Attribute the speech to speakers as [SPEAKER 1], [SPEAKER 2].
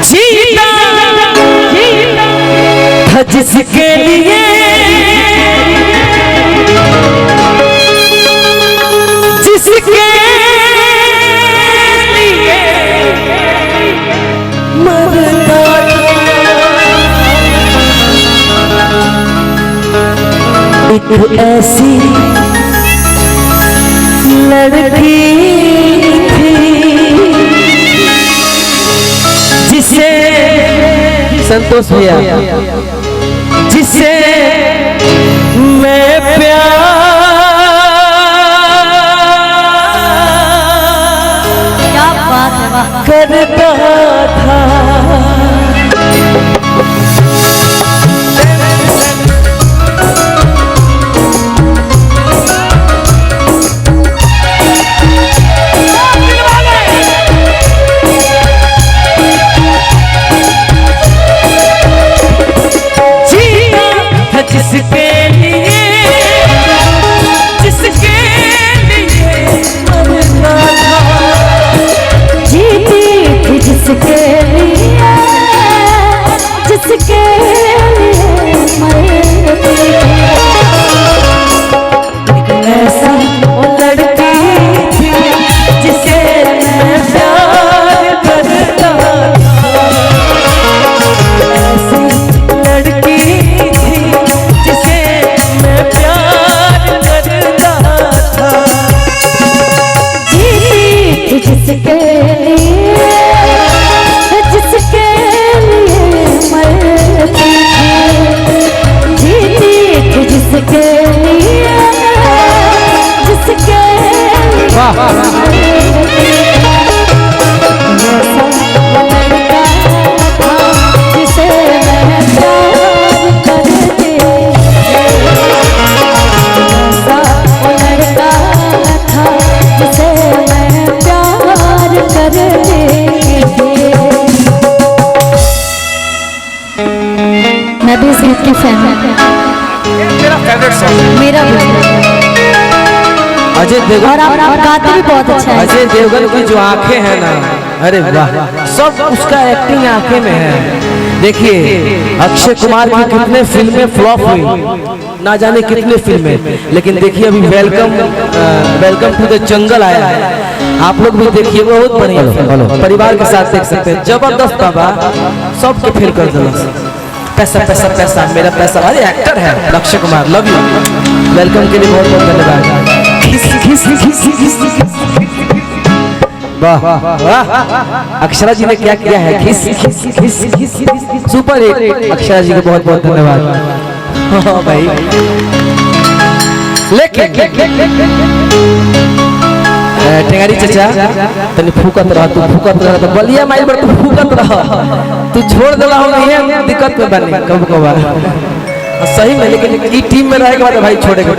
[SPEAKER 1] जीता था जिसके लिए जिसके लिए मरता एक ऐसी लड़की थी जिसे संतोष भैया जिसे मैं प्यार
[SPEAKER 2] क्या बात है वाह
[SPEAKER 1] करता था। जिसके लिए मरना था
[SPEAKER 2] जीती थी जिसके लिए मरती थी।
[SPEAKER 1] ऐसा वो लड़की थी जिसे मैं प्यार करता था। ऐसी लड़की थी जिसे मैं प्यार करता था।
[SPEAKER 2] जीती थी जिसके लिए मरती थी। जीती थी जिसके लिए
[SPEAKER 1] वाह
[SPEAKER 2] जिसे मैं प्यार करती ऐसा वो लड़का था जिसे मैं प्यार करती मैं भी इस गीत की फैन हूँ।
[SPEAKER 1] मेरा फेवरेट सॉन्ग
[SPEAKER 2] मेरा भी
[SPEAKER 1] अजय देवगन
[SPEAKER 2] और आप गाते भी बहुत अच्छा है।
[SPEAKER 1] अजय देवगन की जो आंखें हैं ना, अरे वाह, सब उसका एक्टिंग आंखें में है। देखिए अक्षय कुमार की कितने फिल्में फ्लॉप हुई, ना जाने कितने फिल्में, लेकिन देखिए अभी वेलकम टू द जंगल आया है। आप लोग भी देखिए, बहुत बढ़िया परिवार के साथ देख सकते हैं, जबरदस्त बाबा, सबको फेल कर देना। पैसा पैसा पैसा मेरा पैसा, अरे एक्टर है Akshay Kumar, love you. Welcome के लिए बहुत बहुत धन्यवाद। वाह वाह, अक्षरा जी ने क्या किया है, खिस खिस खिस खिस सुपर हिट। अक्षरा जी को बहुत बहुत धन्यवाद। हाँ भाई, लेकिन टेंगारी चचा तनी फूकत रहा, तू फूकत रहा तो बलिया माइल पर तू फूकत रहा, तू छोड़ देला हो नहीं है, दिक्कत में बने कब कब सही में, लेकिन ई टीम में रहेगा भाई छोड़ेगा।